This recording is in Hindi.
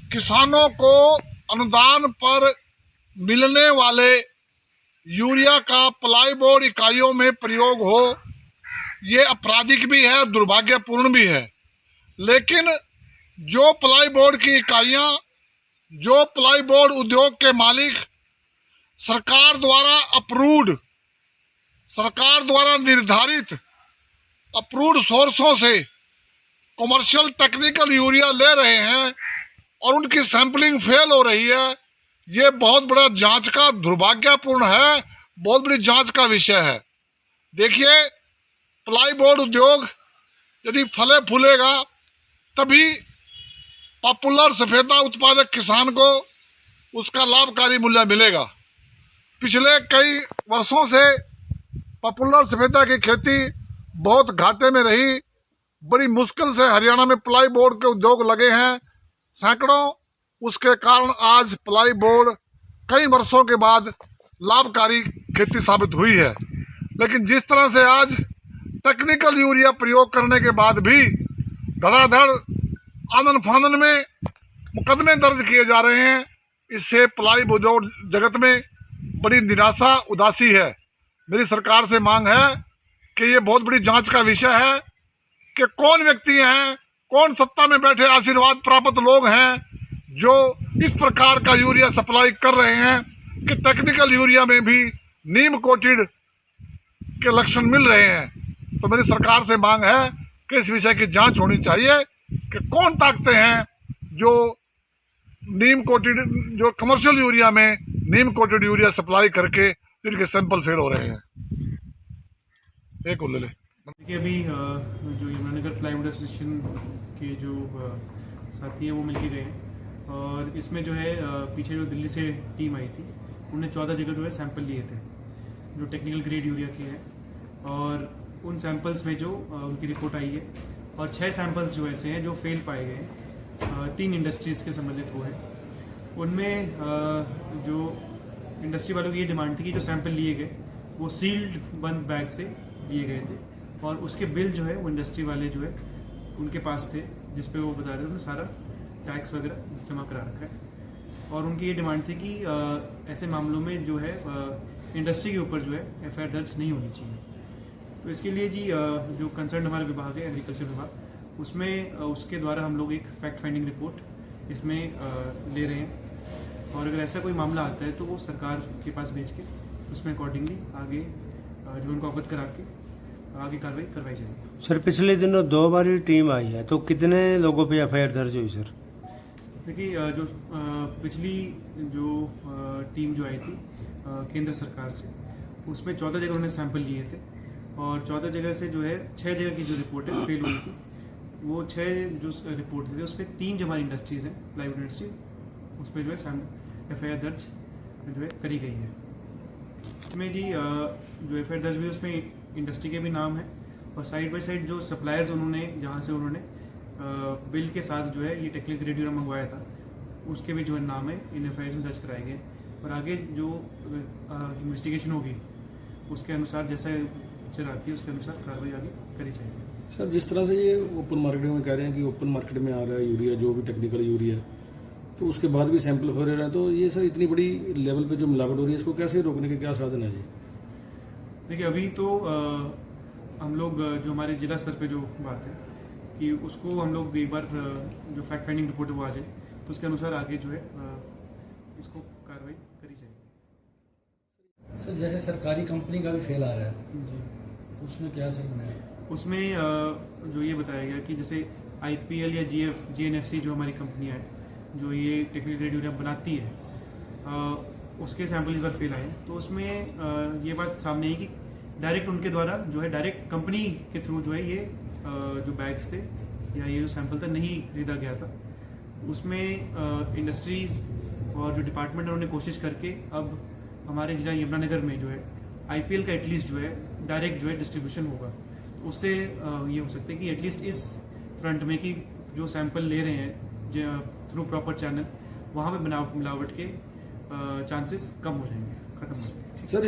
किसानों को अनुदान पर मिलने वाले यूरिया का प्लाईबोर्ड इकाइयों में प्रयोग हो, ये आपराधिक भी है, दुर्भाग्यपूर्ण भी है। लेकिन जो प्लाईबोर्ड की इकाइयां, जो प्लाईबोर्ड उद्योग के मालिक सरकार द्वारा अप्रूव्ड, सरकार द्वारा निर्धारित अप्रूव्ड सोर्सों से कमर्शियल टेक्निकल यूरिया ले रहे हैं और उनकी सैंपलिंग फेल हो रही है, ये बहुत बड़ा जांच का दुर्भाग्यपूर्ण है, बहुत बड़ी जांच का विषय है। देखिए, प्लाईबोर्ड उद्योग यदि फले फूलेगा तभी पॉपुलर सफेदा उत्पादक किसान को उसका लाभकारी मूल्य मिलेगा। पिछले कई वर्षों से पॉपुलर सफेदा की खेती बहुत घाटे में रही। बड़ी मुश्किल से हरियाणा में प्लाईबोर्ड के उद्योग लगे हैं, सैकड़ों। उसके कारण आज प्लाईबोर्ड कई वर्षों के बाद लाभकारी खेती साबित हुई है। लेकिन जिस तरह से आज टेक्निकल यूरिया प्रयोग करने के बाद भी धड़ाधड़ आनन फानन में मुकदमे दर्ज किए जा रहे हैं, इससे प्लाईबोर्ड जगत में बड़ी निराशा उदासी है। मेरी सरकार से मांग है कि ये बहुत बड़ी जांच का विषय है कि कौन व्यक्ति हैं, कौन सत्ता में बैठे आशीर्वाद प्राप्त लोग हैं जो इस प्रकार का यूरिया सप्लाई कर रहे हैं कि टेक्निकल यूरिया में भी नीम कोटेड के लक्षण मिल रहे हैं। तो मेरी सरकार से मांग है कि इस विषय की जांच होनी चाहिए कि कौन ताकतें हैं जो नीम कोटेड, जो कमर्शियल यूरिया में नीम कोटेड यूरिया सप्लाई करके जिनके सैंपल फेल हो रहे हैं। एक और ले ले। देखिए, अभी जो यमुनानगर प्लाईवुड एसोसिएशन के जो साथी हैं वो मिलके गए हैं और इसमें जो है पीछे जो दिल्ली से टीम आई थी, उन्होंने 14 जगह जो है सैंपल लिए थे जो टेक्निकल ग्रेड यूरिया के हैं और उन सैंपल्स में जो उनकी रिपोर्ट आई है और 6 सैंपल्स जो ऐसे हैं जो फेल पाए गए हैं, 3 इंडस्ट्रीज़ के संबंधित वो हैं। उनमें जो इंडस्ट्री वालों की ये डिमांड थी कि जो सैंपल लिए गए वो सील्ड बंद बैग से लिए गए थे और उसके बिल जो है वो इंडस्ट्री वाले जो है उनके पास थे, जिस पे वो बता रहे थे सारा टैक्स वगैरह जमा करा रखा है। और उनकी ये डिमांड थी कि ऐसे मामलों में जो है इंडस्ट्री के ऊपर जो है एफआईआर दर्ज नहीं होनी चाहिए। तो इसके लिए जी जो कंसर्न हमारा विभाग है, एग्रीकल्चर विभाग, उसमें उसके द्वारा हम लोग एक फैक्ट फाइंडिंग रिपोर्ट इसमें ले रहे हैं और अगर ऐसा कोई मामला आता है तो वो सरकार के पास भेज के उसमें अकॉर्डिंगली आगे जो उनको अवगत करा के आगे कार्रवाई करवाई जाएगी। सर, पिछले दिनों 2 बार टीम आई है, तो कितने लोगों पे एफआईआर दर्ज हुई सर? देखिए, जो पिछली जो टीम जो आई थी केंद्र सरकार से, उसमें 14 जगह उन्होंने सैंपल लिए थे और 14 जगह से जो है 6 जगह की जो रिपोर्ट है फेल हुई थी। वो 6 जो रिपोर्ट थे उसमें 3 जो हमारी इंडस्ट्रीज हैं, प्लाईवुड इंडस्ट्री, उसमें जो है एफआईआर दर्ज जो है करी गई है। इसमें जी जो एफआईआर दर्ज हुई उसमें इंडस्ट्री के भी नाम है और साइड बाय साइड जो सप्लायर्स उन्होंने जहाँ से उन्होंने बिल के साथ जो है ये टेक्निकल ग्रेड यूरिया मंगवाया था, उसके भी जो है नाम है इन एफआईआर में दर्ज कराए गए और आगे जो इन्वेस्टिगेशन होगी उसके अनुसार जैसा पिक्चर आती है उसके अनुसार कार्रवाई आगे करी जाएगी। सर, जिस तरह से ये ओपन मार्केट में कह रहे हैं कि ओपन मार्केट में आ रहा है यूरिया, जो भी टेक्निकल यूरिया, तो उसके बाद भी सैंपल हो रहे हैं, तो ये सर इतनी बड़ी लेवल पे जो मिलावट हो रही है, इसको कैसे रोकने के क्या साधन है जी? देखिए, अभी तो हम लोग जो हमारे जिला स्तर पे जो बात है कि उसको हम लोग एक बार जो फैक्ट फाइंडिंग रिपोर्ट है वो आ जाए तो उसके अनुसार आगे जो है इसको कार्रवाई करी जाएगी। सर, जैसे सरकारी कंपनी का भी फेल आ रहा है जी, तो उसमें क्या सर बनाया? उसमें जो ये बताया गया कि जैसे आईपीएल या जीएनएफसी जो हमारी कंपनियाँ हैं जो ये टेक्निकल ग्रेड यूरिया बनाती है, उसके सैंपल इस बार फेल आए। तो उसमें ये बात सामने आई कि डायरेक्ट उनके द्वारा जो है डायरेक्ट कंपनी के थ्रू जो है ये जो बैग्स थे या ये जो सैंपल था नहीं खरीदा गया था। उसमें इंडस्ट्रीज और जो डिपार्टमेंट उन्होंने कोशिश करके अब हमारे जिला यमुनानगर में जो है आईपीएल का एटलीस्ट जो है डायरेक्ट जो है डिस्ट्रीब्यूशन होगा। तो उससे ये हो सकता है कि एटलीस्ट इस फ्रंट में कि जो सैंपल ले रहे हैं थ्रू प्रॉपर चैनल वहाँ पे मिलावट के चांसेस कम हो जाएंगे, खत्म हो जाएंगे। सर